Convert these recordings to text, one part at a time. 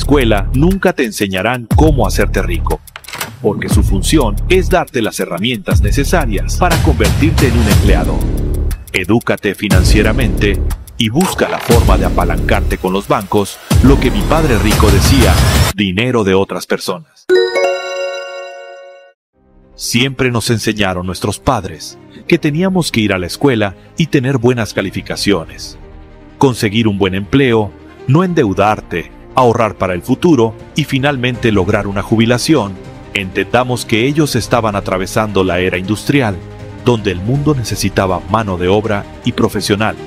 escuela nunca te enseñarán cómo hacerte rico, porque su función es darte las herramientas necesarias para convertirte en un empleado. Edúcate financieramente y busca la forma de apalancarte con los bancos, lo que mi padre rico decía, dinero de otras personas. Siempre nos enseñaron nuestros padres que teníamos que ir a la escuela y tener buenas calificaciones, conseguir un buen empleo, no endeudarte, ahorrar para el futuro y finalmente lograr una jubilación. Entendamos que ellos estaban atravesando la era industrial, donde el mundo necesitaba mano de obra y profesionales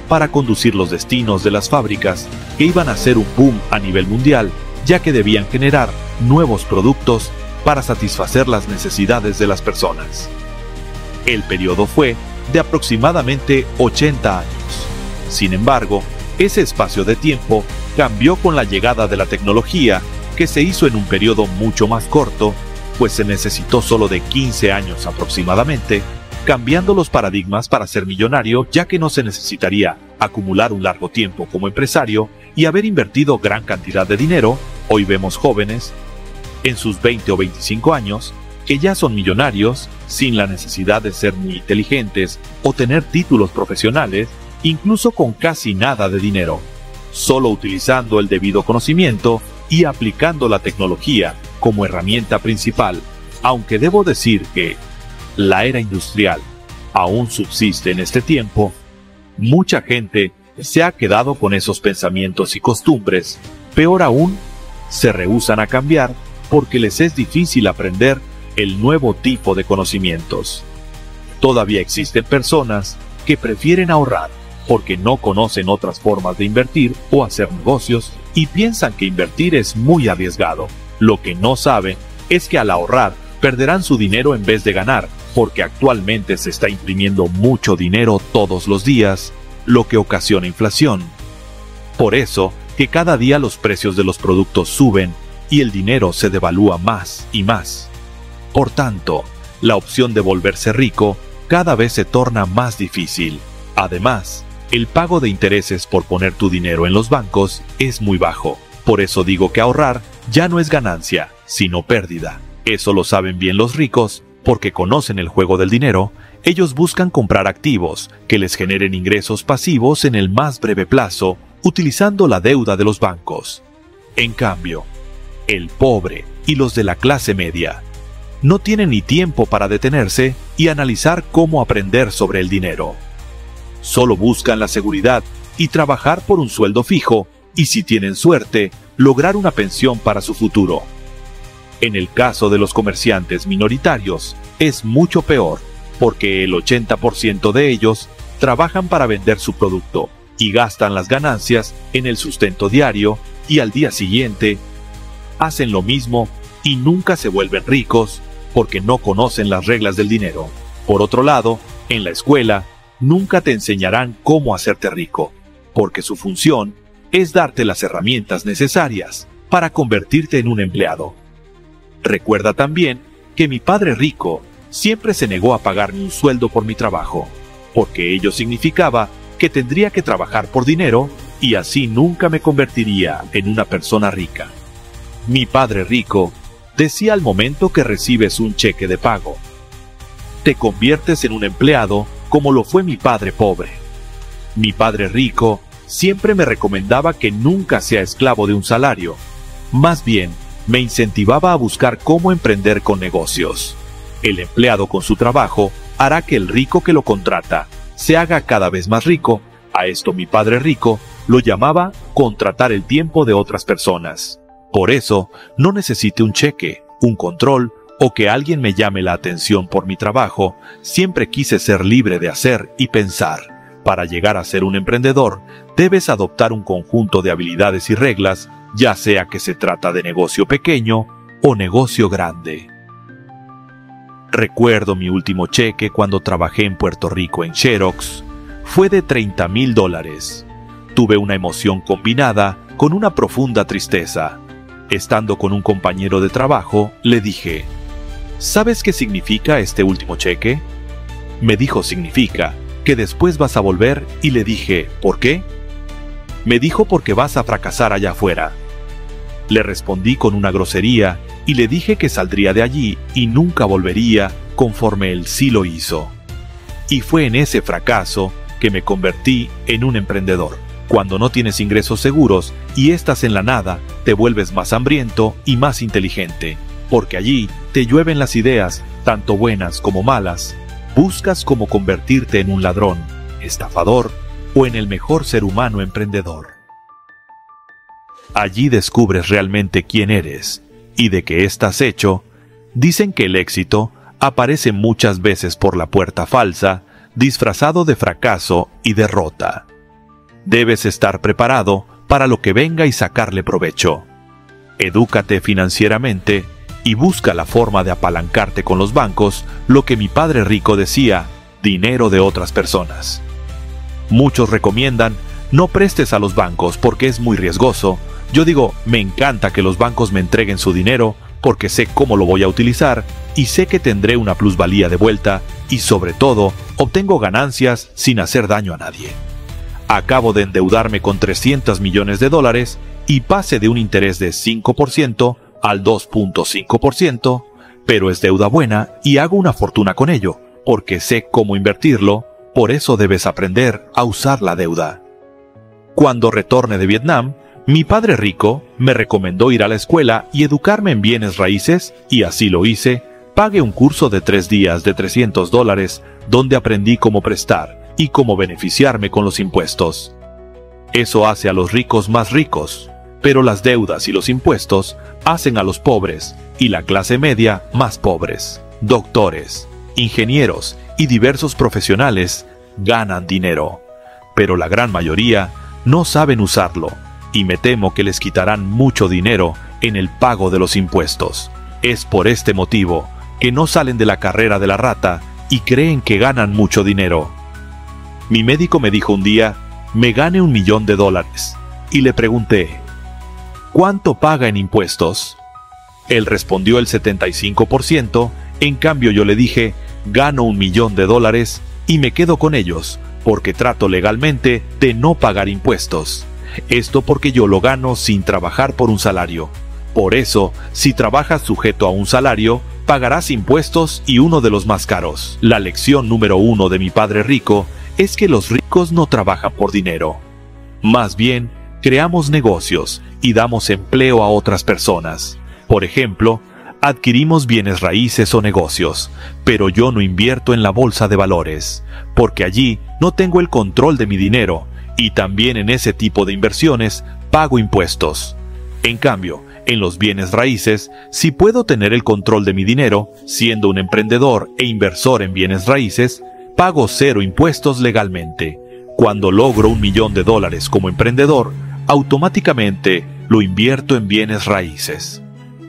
para conducir los destinos de las fábricas que iban a ser un boom a nivel mundial, ya que debían generar nuevos productos para satisfacer las necesidades de las personas. El periodo fue de aproximadamente 80 años. Sin embargo, ese espacio de tiempo cambió con la llegada de la tecnología, que se hizo en un periodo mucho más corto, pues se necesitó solo de 15 años aproximadamente, cambiando los paradigmas para ser millonario, ya que no se necesitaría acumular un largo tiempo como empresario y haber invertido gran cantidad de dinero. Hoy vemos jóvenes en sus 20 o 25 años que ya son millonarios sin la necesidad de ser muy inteligentes o tener títulos profesionales, incluso con casi nada de dinero, solo utilizando el debido conocimiento y aplicando la tecnología como herramienta principal. Aunque debo decir que la era industrial aún subsiste en este tiempo, mucha gente se ha quedado con esos pensamientos y costumbres. Peor aún, se rehúsan a cambiar porque les es difícil aprender el nuevo tipo de conocimientos. Todavía existen personas que prefieren ahorrar porque no conocen otras formas de invertir o hacer negocios y piensan que invertir es muy arriesgado. Lo que no saben es que al ahorrar perderán su dinero en vez de ganar, porque actualmente se está imprimiendo mucho dinero todos los días, lo que ocasiona inflación. Por eso que cada día los precios de los productos suben y el dinero se devalúa más y más. Por tanto, la opción de volverse rico cada vez se torna más difícil. Además, el pago de intereses por poner tu dinero en los bancos es muy bajo. Por eso digo que ahorrar ya no es ganancia, sino pérdida. Eso lo saben bien los ricos, porque conocen el juego del dinero. Ellos buscan comprar activos que les generen ingresos pasivos en el más breve plazo, utilizando la deuda de los bancos. En cambio, el pobre y los de la clase media no tienen ni tiempo para detenerse y analizar cómo aprender sobre el dinero. Solo buscan la seguridad y trabajar por un sueldo fijo, y si tienen suerte, lograr una pensión para su futuro. En el caso de los comerciantes minoritarios, es mucho peor, porque el 80% de ellos trabajan para vender su producto y gastan las ganancias en el sustento diario, y al día siguiente hacen lo mismo y nunca se vuelven ricos porque no conocen las reglas del dinero. Por otro lado, en la escuela nunca te enseñarán cómo hacerte rico, porque su función es darte las herramientas necesarias para convertirte en un empleado. Recuerda también que mi padre rico siempre se negó a pagarme un sueldo por mi trabajo, porque ello significaba que tendría que trabajar por dinero y así nunca me convertiría en una persona rica. Mi padre rico decía al momento que recibes un cheque de pago, te conviertes en un empleado como lo fue mi padre pobre. Mi padre rico siempre me recomendaba que nunca sea esclavo de un salario, más bien me incentivaba a buscar cómo emprender con negocios. El empleado con su trabajo hará que el rico que lo contrata se haga cada vez más rico. A esto mi padre rico lo llamaba contratar el tiempo de otras personas. Por eso no necesité un cheque, un control o que alguien me llame la atención por mi trabajo. Siempre quise ser libre de hacer y pensar. Para llegar a ser un emprendedor, debes adoptar un conjunto de habilidades y reglas, ya sea que se trata de negocio pequeño o negocio grande. Recuerdo mi último cheque cuando trabajé en Puerto Rico en Xerox. Fue de $30,000. Tuve una emoción combinada con una profunda tristeza. Estando con un compañero de trabajo, le dije, ¿sabes qué significa este último cheque? Me dijo, significa que después vas a volver, y le dije, ¿por qué? Me dijo, porque vas a fracasar allá afuera. Le respondí con una grosería y le dije que saldría de allí y nunca volvería, conforme él sí lo hizo. Y fue en ese fracaso que me convertí en un emprendedor. Cuando no tienes ingresos seguros y estás en la nada, te vuelves más hambriento y más inteligente, porque allí te llueven las ideas, tanto buenas como malas. Buscas cómo convertirte en un ladrón, estafador o en el mejor ser humano emprendedor. Allí descubres realmente quién eres y de qué estás hecho. Dicen que el éxito aparece muchas veces por la puerta falsa, disfrazado de fracaso y derrota. Debes estar preparado para lo que venga y sacarle provecho. Edúcate financieramente y busca la forma de apalancarte con los bancos, lo que mi padre rico decía, dinero de otras personas. Muchos recomiendan, no prestes a los bancos porque es muy riesgoso. Yo digo, me encanta que los bancos me entreguen su dinero porque sé cómo lo voy a utilizar y sé que tendré una plusvalía de vuelta y sobre todo, obtengo ganancias sin hacer daño a nadie. Acabo de endeudarme con $300 millones y pase de un interés de 5% al 2.5%, pero es deuda buena y hago una fortuna con ello, porque sé cómo invertirlo, por eso debes aprender a usar la deuda. Cuando retorne de Vietnam, mi padre rico me recomendó ir a la escuela y educarme en bienes raíces, y así lo hice. Pagué un curso de 3 días de $300, donde aprendí cómo prestar y cómo beneficiarme con los impuestos. Eso hace a los ricos más ricos, pero las deudas y los impuestos hacen a los pobres y la clase media más pobres. Doctores, ingenieros y diversos profesionales ganan dinero, pero la gran mayoría no saben usarlo, y me temo que les quitarán mucho dinero en el pago de los impuestos. Es por este motivo que no salen de la carrera de la rata y creen que ganan mucho dinero. Mi médico me dijo un día, me gane $1 millón, y le pregunté, ¿cuánto paga en impuestos? Él respondió el 75%, en cambio yo le dije, gano $1 millón y me quedo con ellos, porque trato legalmente de no pagar impuestos. Esto porque yo lo gano sin trabajar por un salario. Por eso, si trabajas sujeto a un salario, pagarás impuestos y uno de los más caros. La lección número 1 de mi padre rico es que los ricos no trabajan por dinero. Más bien, creamos negocios y damos empleo a otras personas. Por ejemplo, adquirimos bienes raíces o negocios, pero yo no invierto en la bolsa de valores, porque allí no tengo el control de mi dinero, y también en ese tipo de inversiones pago impuestos. En cambio, en los bienes raíces, sí puedo tener el control de mi dinero, siendo un emprendedor e inversor en bienes raíces, pago 0 impuestos legalmente. Cuando logro $1 millón como emprendedor, automáticamente lo invierto en bienes raíces.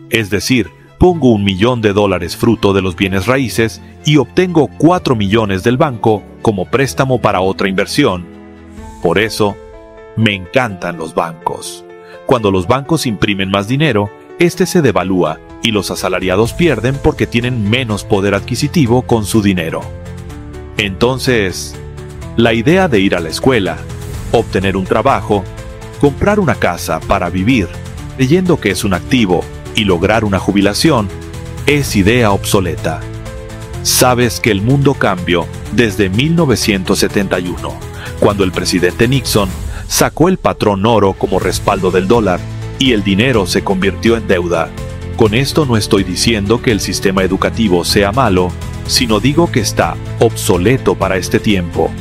Es decir, pongo $1 millón fruto de los bienes raíces y obtengo 4 millones del banco como préstamo para otra inversión. Por eso, me encantan los bancos. Cuando los bancos imprimen más dinero, este se devalúa y los asalariados pierden porque tienen menos poder adquisitivo con su dinero. Entonces, la idea de ir a la escuela, obtener un trabajo, comprar una casa para vivir, creyendo que es un activo, y lograr una jubilación, es idea obsoleta. Sabes que el mundo cambió desde 1971, cuando el presidente Nixon sacó el patrón oro como respaldo del dólar y el dinero se convirtió en deuda. Con esto no estoy diciendo que el sistema educativo sea malo, sino digo que está obsoleto para este tiempo,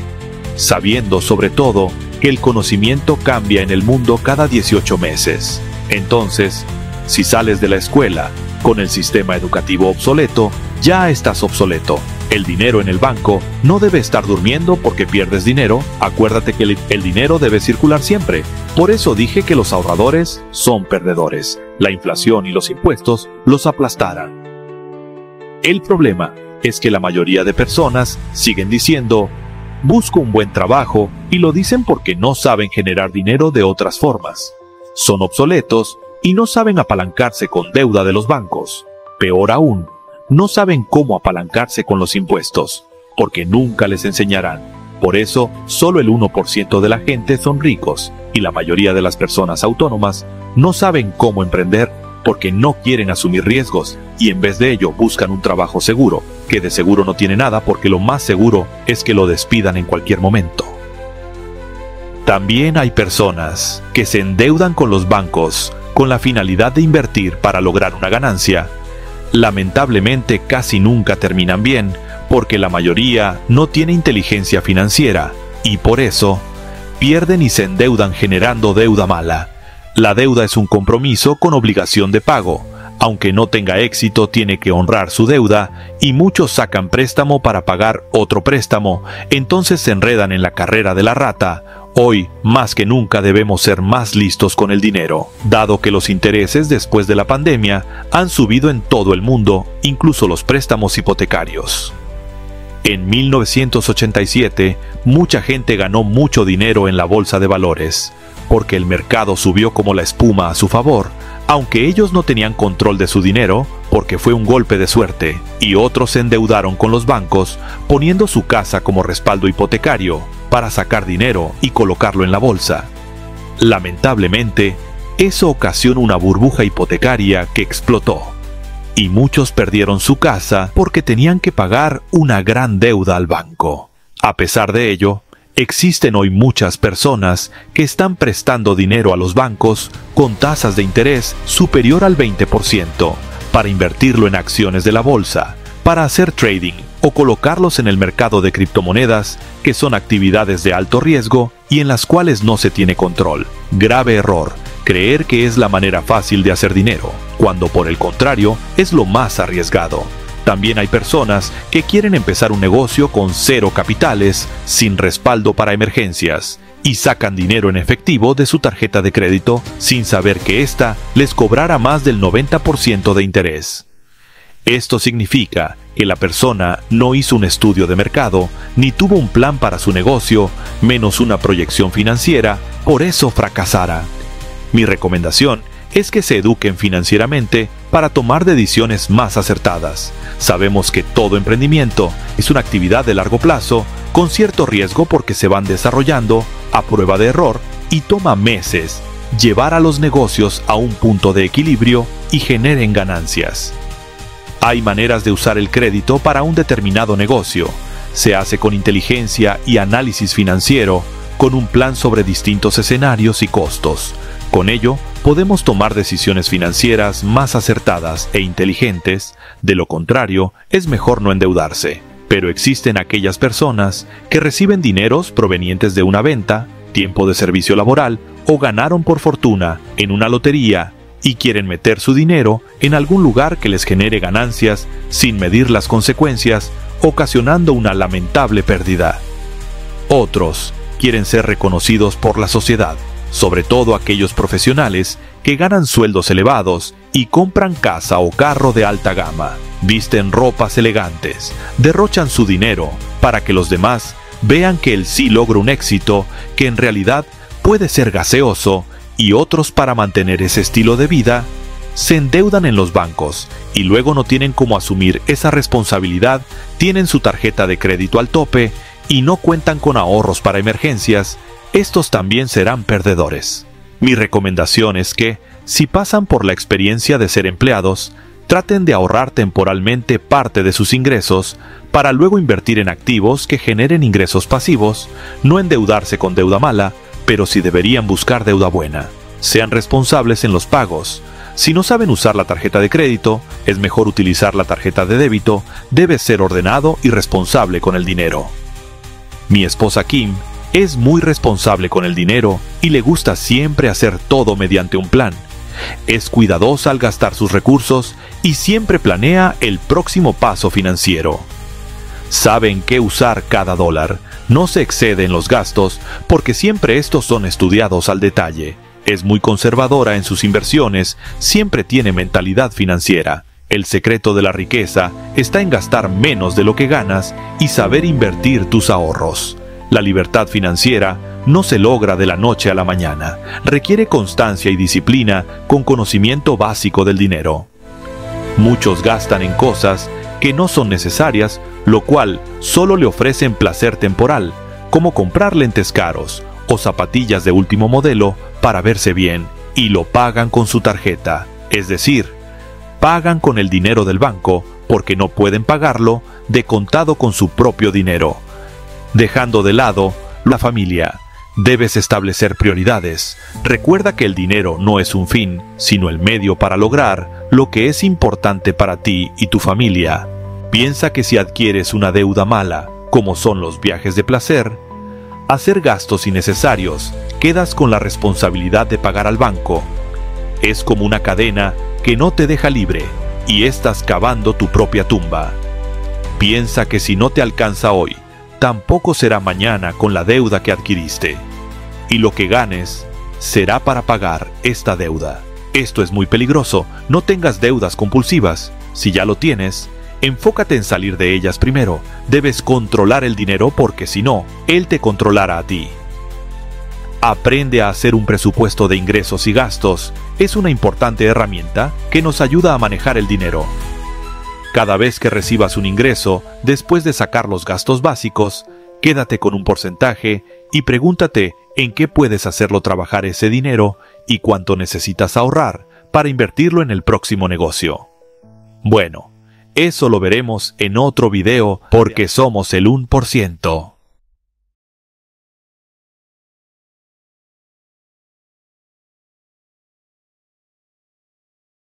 sabiendo sobre todo que el conocimiento cambia en el mundo cada 18 meses. Entonces, si sales de la escuela con el sistema educativo obsoleto, ya estás obsoleto. El dinero en el banco no debe estar durmiendo porque pierdes dinero. Acuérdate que el dinero debe circular siempre. Por eso dije que los ahorradores son perdedores. La inflación y los impuestos los aplastarán. El problema es que la mayoría de personas siguen diciendo, busco un buen trabajo, y lo dicen porque no saben generar dinero de otras formas. Son obsoletos y no saben apalancarse con deuda de los bancos. Peor aún, no saben cómo apalancarse con los impuestos, porque nunca les enseñarán. Por eso, solo el 1% de la gente son ricos y la mayoría de las personas autónomas no saben cómo emprender porque no quieren asumir riesgos y en vez de ello buscan un trabajo seguro, que de seguro no tiene nada porque lo más seguro es que lo despidan en cualquier momento. También hay personas que se endeudan con los bancos con la finalidad de invertir para lograr una ganancia. Lamentablemente casi nunca terminan bien porque la mayoría no tiene inteligencia financiera y por eso pierden y se endeudan generando deuda mala. La deuda es un compromiso con obligación de pago. Aunque no tenga éxito, tiene que honrar su deuda y muchos sacan préstamo para pagar otro préstamo, entonces se enredan en la carrera de la rata. Hoy, más que nunca, debemos ser más listos con el dinero, dado que los intereses después de la pandemia han subido en todo el mundo, incluso los préstamos hipotecarios. En 1987, mucha gente ganó mucho dinero en la bolsa de valores, porque el mercado subió como la espuma a su favor, aunque ellos no tenían control de su dinero, porque fue un golpe de suerte, y otros se endeudaron con los bancos, poniendo su casa como respaldo hipotecario, para sacar dinero y colocarlo en la bolsa. Lamentablemente, eso ocasionó una burbuja hipotecaria que explotó, y muchos perdieron su casa porque tenían que pagar una gran deuda al banco. A pesar de ello, existen hoy muchas personas que están prestando dinero a los bancos con tasas de interés superior al 20% para invertirlo en acciones de la bolsa, para hacer trading o colocarlos en el mercado de criptomonedas, que son actividades de alto riesgo y en las cuales no se tiene control. Grave error, creer que es la manera fácil de hacer dinero, cuando por el contrario es lo más arriesgado. También hay personas que quieren empezar un negocio con cero capitales, sin respaldo para emergencias, y sacan dinero en efectivo de su tarjeta de crédito sin saber que ésta les cobrará más del 90% de interés. Esto significa que la persona no hizo un estudio de mercado, ni tuvo un plan para su negocio, menos una proyección financiera, por eso fracasará. Mi recomendación es que se eduquen financieramente para tomar decisiones más acertadas. Sabemos que todo emprendimiento es una actividad de largo plazo, con cierto riesgo porque se van desarrollando a prueba de error y toma meses llevar a los negocios a un punto de equilibrio y generen ganancias. Hay maneras de usar el crédito para un determinado negocio. Se hace con inteligencia y análisis financiero, con un plan sobre distintos escenarios y costos. Con ello, podemos tomar decisiones financieras más acertadas e inteligentes. De lo contrario, es mejor no endeudarse. Pero existen aquellas personas que reciben dineros provenientes de una venta, tiempo de servicio laboral o ganaron por fortuna en una lotería y quieren meter su dinero en algún lugar que les genere ganancias sin medir las consecuencias, ocasionando una lamentable pérdida. Otros quieren ser reconocidos por la sociedad, sobre todo aquellos profesionales que ganan sueldos elevados y compran casa o carro de alta gama, visten ropas elegantes, derrochan su dinero para que los demás vean que él sí logra un éxito que en realidad puede ser gaseoso, y otros, para mantener ese estilo de vida, se endeudan en los bancos y luego no tienen cómo asumir esa responsabilidad, tienen su tarjeta de crédito al tope y no cuentan con ahorros para emergencias. Estos también serán perdedores. Mi recomendación es que, si pasan por la experiencia de ser empleados, traten de ahorrar temporalmente parte de sus ingresos para luego invertir en activos que generen ingresos pasivos, no endeudarse con deuda mala, pero sí deberían buscar deuda buena. Sean responsables en los pagos. Si no saben usar la tarjeta de crédito, es mejor utilizar la tarjeta de débito. Debe ser ordenado y responsable con el dinero. Mi esposa Kim es muy responsable con el dinero y le gusta siempre hacer todo mediante un plan. Es cuidadosa al gastar sus recursos y siempre planea el próximo paso financiero. Sabe en qué usar cada dólar, no se excede en los gastos porque siempre estos son estudiados al detalle. Es muy conservadora en sus inversiones, siempre tiene mentalidad financiera. El secreto de la riqueza está en gastar menos de lo que ganas y saber invertir tus ahorros. La libertad financiera no se logra de la noche a la mañana, requiere constancia y disciplina con conocimiento básico del dinero. Muchos gastan en cosas que no son necesarias, lo cual solo le ofrecen placer temporal, como comprar lentes caros o zapatillas de último modelo para verse bien, y lo pagan con su tarjeta, es decir, pagan con el dinero del banco porque no pueden pagarlo de contado con su propio dinero. Dejando de lado la familia, debes establecer prioridades. Recuerda que el dinero no es un fin, sino el medio para lograr lo que es importante para ti y tu familia. Piensa que si adquieres una deuda mala, como son los viajes de placer, hacer gastos innecesarios, quedas con la responsabilidad de pagar al banco. Es como una cadena que no te deja libre y estás cavando tu propia tumba. Piensa que si no te alcanza hoy, tampoco será mañana con la deuda que adquiriste. Y lo que ganes será para pagar esta deuda. Esto es muy peligroso. No tengas deudas compulsivas. Si ya lo tienes, enfócate en salir de ellas primero. Debes controlar el dinero porque si no, él te controlará a ti. Aprende a hacer un presupuesto de ingresos y gastos. Es una importante herramienta que nos ayuda a manejar el dinero. Cada vez que recibas un ingreso, después de sacar los gastos básicos, quédate con un porcentaje y pregúntate en qué puedes hacerlo trabajar ese dinero y cuánto necesitas ahorrar para invertirlo en el próximo negocio. Bueno, eso lo veremos en otro video porque somos el 1%.